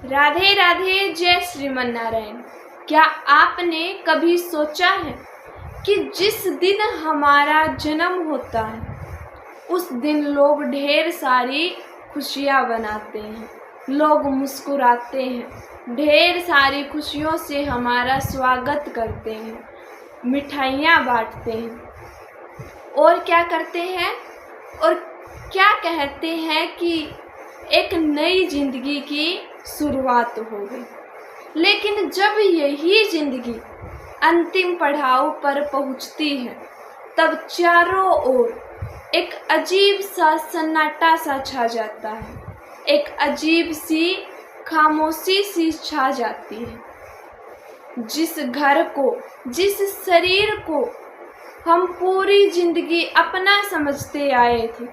राधे राधे, जय श्रीमन नारायण। क्या आपने कभी सोचा है कि जिस दिन हमारा जन्म होता है उस दिन लोग ढेर सारी खुशियाँ बनाते हैं, लोग मुस्कुराते हैं, ढेर सारी खुशियों से हमारा स्वागत करते हैं, मिठाइयाँ बांटते हैं और क्या करते हैं और क्या कहते हैं कि एक नई जिंदगी की शुरुआत हो गई। लेकिन जब यही जिंदगी अंतिम पड़ाव पर पहुंचती है तब चारों ओर एक अजीब सा सन्नाटा सा छा जाता है, एक अजीब सी खामोशी सी छा जाती है। जिस घर को, जिस शरीर को हम पूरी जिंदगी अपना समझते आए थे,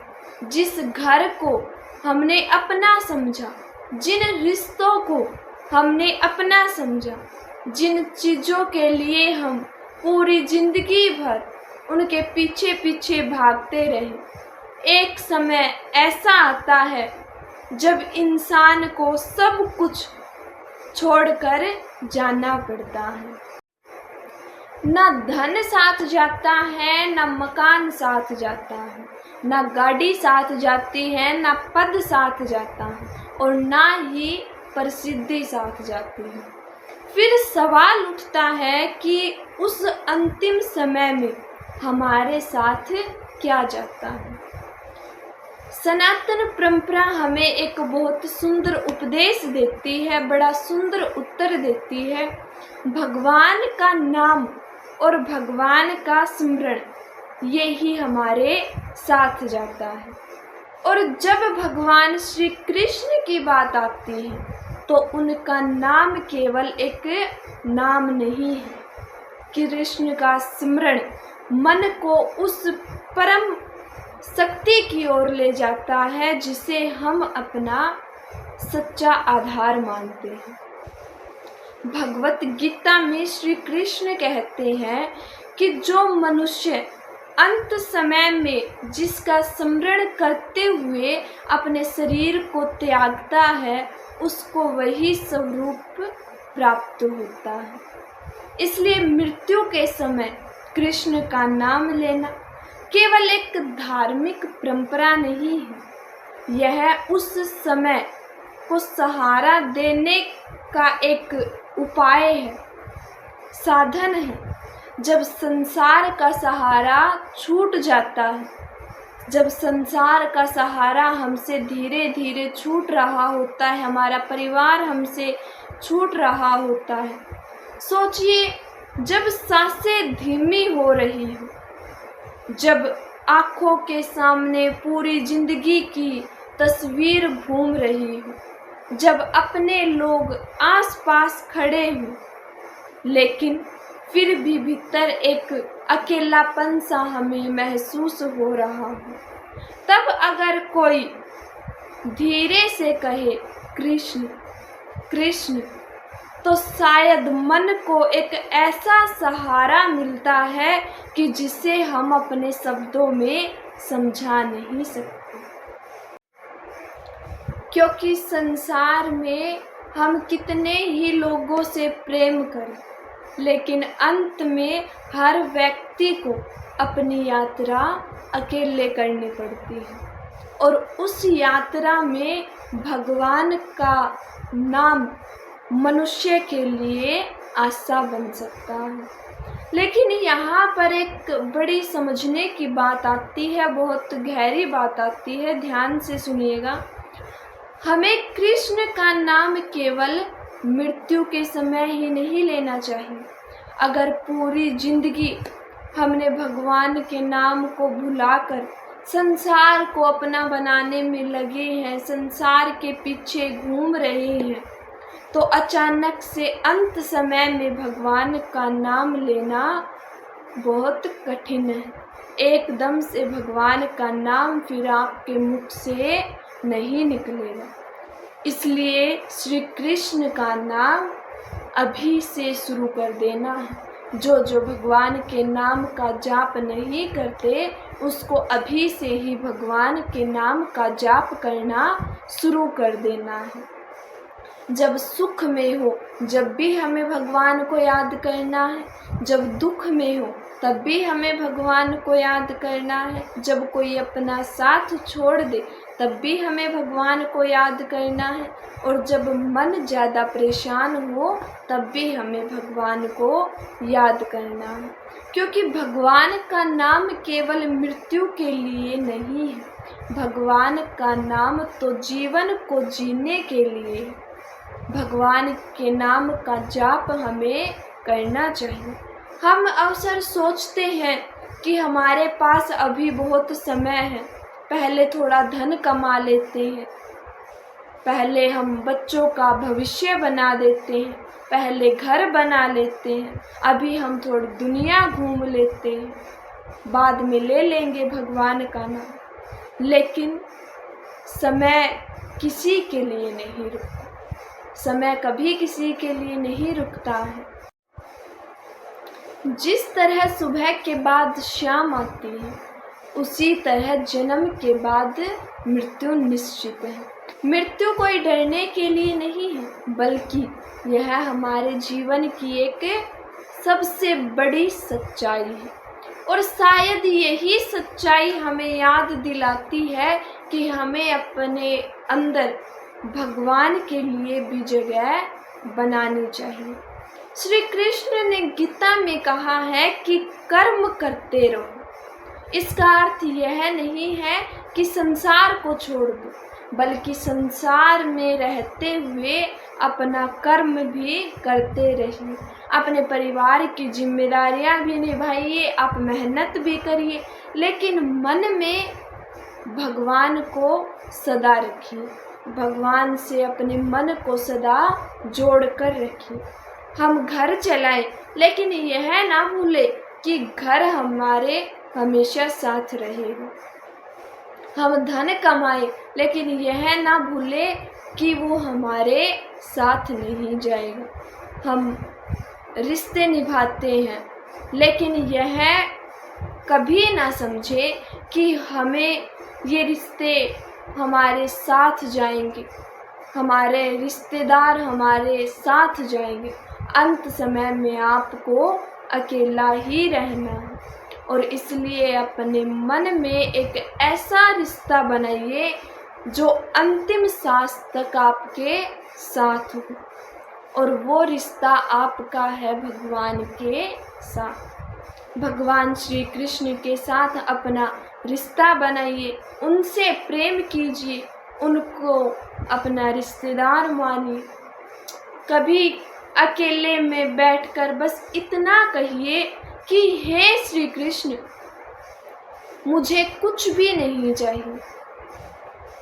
जिस घर को हमने अपना समझा, जिन रिश्तों को हमने अपना समझा, जिन चीज़ों के लिए हम पूरी जिंदगी भर उनके पीछे पीछे भागते रहे, एक समय ऐसा आता है जब इंसान को सब कुछ छोड़कर जाना पड़ता है। न धन साथ जाता है, न मकान साथ जाता है, न गाड़ी साथ जाती है, न पद साथ जाता है और ना ही प्रसिद्धि साथ जाती है। फिर सवाल उठता है कि उस अंतिम समय में हमारे साथ क्या जाता है। सनातन परंपरा हमें एक बहुत सुंदर उपदेश देती है, बड़ा सुंदर उत्तर देती है। भगवान का नाम और भगवान का स्मरण यही हमारे साथ जाता है। और जब भगवान श्री कृष्ण की बात आती है तो उनका नाम केवल एक नाम नहीं है। कृष्ण का स्मरण मन को उस परम शक्ति की ओर ले जाता है जिसे हम अपना सच्चा आधार मानते हैं। भगवत गीता में श्री कृष्ण कहते हैं कि जो मनुष्य अंत समय में जिसका स्मरण करते हुए अपने शरीर को त्यागता है उसको वही स्वरूप प्राप्त होता है। इसलिए मृत्यु के समय कृष्ण का नाम लेना केवल एक धार्मिक परंपरा नहीं है, यह उस समय को सहारा देने का एक उपाय है, साधन है। जब संसार का सहारा छूट जाता है, जब संसार का सहारा हमसे धीरे धीरे छूट रहा होता है, हमारा परिवार हमसे छूट रहा होता है, सोचिए जब सांसें धीमी हो रही हो, जब आँखों के सामने पूरी जिंदगी की तस्वीर घूम रही हो, जब अपने लोग आसपास खड़े हों लेकिन फिर भी भीतर एक अकेलापन सा हमें महसूस हो रहा हो, तब अगर कोई धीरे से कहे कृष्ण कृष्ण तो शायद मन को एक ऐसा सहारा मिलता है कि जिसे हम अपने शब्दों में समझा नहीं सकते। क्योंकि संसार में हम कितने ही लोगों से प्रेम करें लेकिन अंत में हर व्यक्ति को अपनी यात्रा अकेले करनी पड़ती है और उस यात्रा में भगवान का नाम मनुष्य के लिए आशा बन सकता है। लेकिन यहाँ पर एक बड़ी समझने की बात आती है, बहुत गहरी बात आती है, ध्यान से सुनिएगा। हमें कृष्ण का नाम केवल मृत्यु के समय ही नहीं लेना चाहिए। अगर पूरी जिंदगी हमने भगवान के नाम को भुलाकर संसार को अपना बनाने में लगे हैं, संसार के पीछे घूम रहे हैं, तो अचानक से अंत समय में भगवान का नाम लेना बहुत कठिन है। एकदम से भगवान का नाम फिर आपके मुख से नहीं निकलेगा। इसलिए श्री कृष्ण का नाम अभी से शुरू कर देना है। जो भगवान के नाम का जाप नहीं करते उसको अभी से ही भगवान के नाम का जाप करना शुरू कर देना है। जब सुख में हो जब भी हमें भगवान को याद करना है, जब दुख में हो तब भी हमें भगवान को याद करना है, जब कोई अपना साथ छोड़ दे तब भी हमें भगवान को याद करना है, और जब मन ज़्यादा परेशान हो तब भी हमें भगवान को याद करना है। क्योंकि भगवान का नाम केवल मृत्यु के लिए नहीं है, भगवान का नाम तो जीवन को जीने के लिए है। भगवान के नाम का जाप हमें करना चाहिए। हम अक्सर सोचते हैं कि हमारे पास अभी बहुत समय है, पहले थोड़ा धन कमा लेते हैं, पहले हम बच्चों का भविष्य बना देते हैं, पहले घर बना लेते हैं, अभी हम थोड़ी दुनिया घूम लेते हैं, बाद में ले लेंगे भगवान का नाम। लेकिन समय किसी के लिए नहीं रुकता, समय कभी किसी के लिए नहीं रुकता है। जिस तरह सुबह के बाद शाम आती है, उसी तरह जन्म के बाद मृत्यु निश्चित है। मृत्यु कोई डरने के लिए नहीं है, बल्कि यह हमारे जीवन की एक सबसे बड़ी सच्चाई है। और शायद यही सच्चाई हमें याद दिलाती है कि हमें अपने अंदर भगवान के लिए भी जगह बनानी चाहिए। श्री कृष्ण ने गीता में कहा है कि कर्म करते रहो। इसका अर्थ यह नहीं है कि संसार को छोड़ दो, बल्कि संसार में रहते हुए अपना कर्म भी करते रहिए, अपने परिवार की जिम्मेदारियां भी निभाइए, आप मेहनत भी करिए, लेकिन मन में भगवान को सदा रखिए, भगवान से अपने मन को सदा जोड़ कर रखिए। हम घर चलाएं, लेकिन यह ना भूले कि घर हमारे हमेशा साथ रहेगा। हम धन कमाएं, लेकिन यह ना भूले कि वो हमारे साथ नहीं जाएगा। हम रिश्ते निभाते हैं, लेकिन यह कभी ना समझे कि हमें ये रिश्ते हमारे साथ जाएंगे, हमारे रिश्तेदार हमारे साथ जाएंगे। अंत समय में आपको अकेला ही रहना है, और इसलिए अपने मन में एक ऐसा रिश्ता बनाइए जो अंतिम सांस तक आपके साथ हो, और वो रिश्ता आपका है भगवान के साथ। भगवान श्री कृष्ण के साथ अपना रिश्ता बनाइए, उनसे प्रेम कीजिए, उनको अपना रिश्तेदार मानिए। कभी अकेले में बैठकर बस इतना कहिए कि हे श्री कृष्ण, मुझे कुछ भी नहीं चाहिए,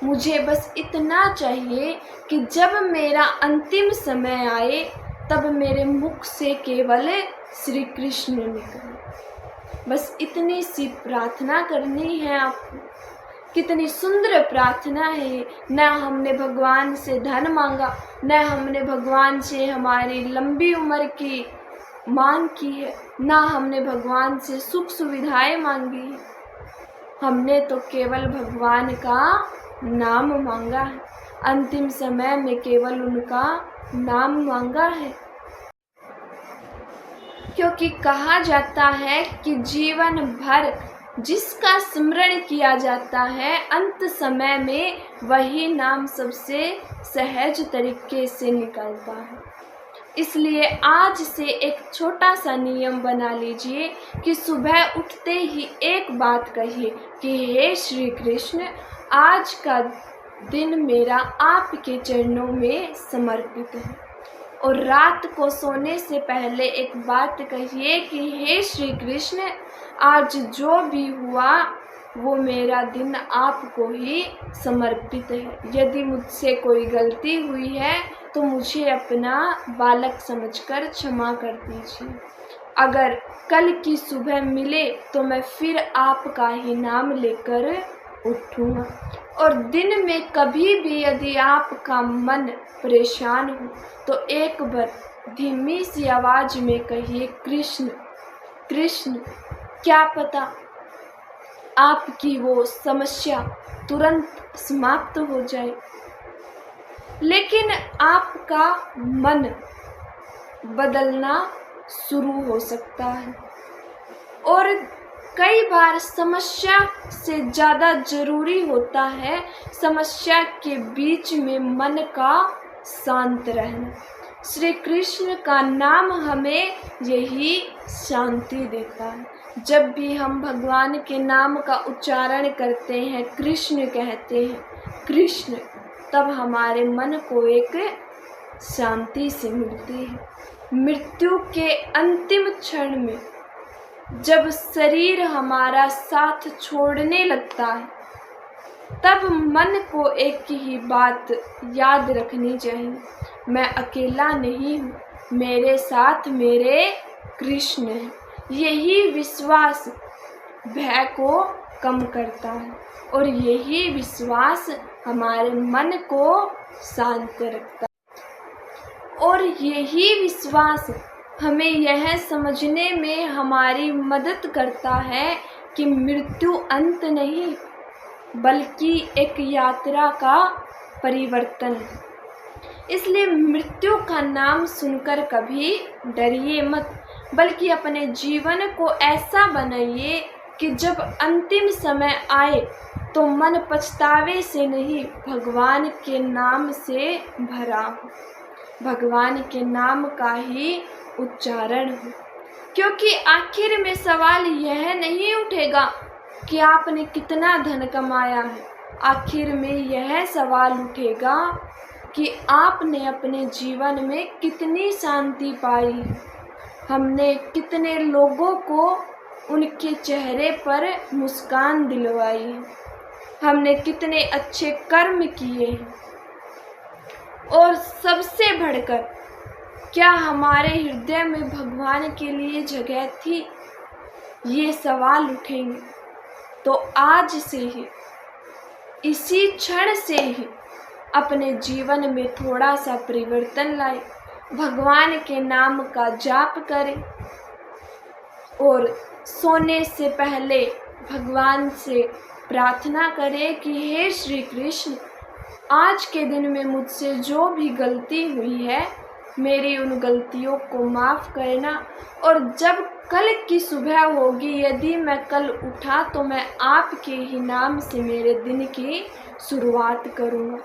मुझे बस इतना चाहिए कि जब मेरा अंतिम समय आए तब मेरे मुख से केवल श्री कृष्ण निकले। बस इतनी सी प्रार्थना करनी है आपको। कितनी सुंदर प्रार्थना है। न हमने भगवान से धन मांगा, न हमने भगवान से हमारी लंबी उम्र की मांग की है, न हमने भगवान से सुख सुविधाएं मांगी है। हमने तो केवल भगवान का नाम मांगा है, अंतिम समय में केवल उनका नाम मांगा है। क्योंकि कहा जाता है कि जीवन भर जिसका स्मरण किया जाता है, अंत समय में वही नाम सबसे सहज तरीके से निकलता है। इसलिए आज से एक छोटा सा नियम बना लीजिए कि सुबह उठते ही एक बात कहिए कि हे श्री कृष्ण, आज का दिन मेरा आपके चरणों में समर्पित है। और रात को सोने से पहले एक बात कहिए कि हे श्री कृष्ण, आज जो भी हुआ वो मेरा दिन आपको ही समर्पित है। यदि मुझसे कोई गलती हुई है तो मुझे अपना बालक समझकर क्षमा कर दीजिए। अगर कल की सुबह मिले तो मैं फिर आपका ही नाम लेकर उठूँगा। और दिन में कभी भी यदि आपका मन परेशान हो तो एक बार धीमी सी आवाज़ में कहिए कृष्ण कृष्ण। क्या पता आपकी वो समस्या तुरंत समाप्त हो जाए। लेकिन आपका मन बदलना शुरू हो सकता है। और कई बार समस्या से ज़्यादा ज़रूरी होता है समस्या के बीच में मन का शांत रहना। श्री कृष्ण का नाम हमें यही शांति देता है। जब भी हम भगवान के नाम का उच्चारण करते हैं, कृष्ण कहते हैं, कृष्ण, तब हमारे मन को एक शांति से मिलती है। मृत्यु के अंतिम क्षण में जब शरीर हमारा साथ छोड़ने लगता है, तब मन को एक ही बात याद रखनी चाहिए, मैं अकेला नहीं हूँ, मेरे साथ मेरे कृष्ण हैं। यही विश्वास भय को कम करता है और यही विश्वास हमारे मन को शांत रखता है। और यही विश्वास हमें यह समझने में हमारी मदद करता है कि मृत्यु अंत नहीं बल्कि एक यात्रा का परिवर्तन है। इसलिए मृत्यु का नाम सुनकर कभी डरिए मत, बल्कि अपने जीवन को ऐसा बनाइए कि जब अंतिम समय आए तो मन पछतावे से नहीं, भगवान के नाम से भरा हो, भगवान के नाम का ही उच्चारण हो। क्योंकि आखिर में सवाल यह नहीं उठेगा कि आपने कितना धन कमाया है, आखिर में यह सवाल उठेगा कि आपने अपने जीवन में कितनी शांति पाई है, हमने कितने लोगों को उनके चेहरे पर मुस्कान दिलवाई है, हमने कितने अच्छे कर्म किए हैं, और सबसे बढ़कर क्या हमारे हृदय में भगवान के लिए जगह थी। ये सवाल उठेंगे तो आज से ही, इसी क्षण से ही अपने जीवन में थोड़ा सा परिवर्तन लाए, भगवान के नाम का जाप करें और सोने से पहले भगवान से प्रार्थना करें कि हे श्री कृष्ण, आज के दिन में मुझसे जो भी गलती हुई है मेरी उन गलतियों को माफ़ करना, और जब कल की सुबह होगी यदि मैं कल उठा तो मैं आपके ही नाम से मेरे दिन की शुरुआत करूँगा।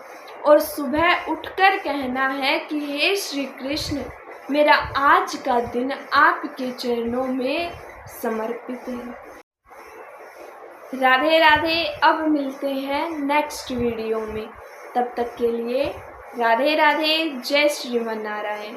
और सुबह उठकर कहना है कि हे श्री कृष्ण, मेरा आज का दिन आपके चरणों में समर्पित है। राधे राधे। अब मिलते हैं नेक्स्ट वीडियो में, तब तक के लिए राधे राधे। जय श्रीमन नारायण।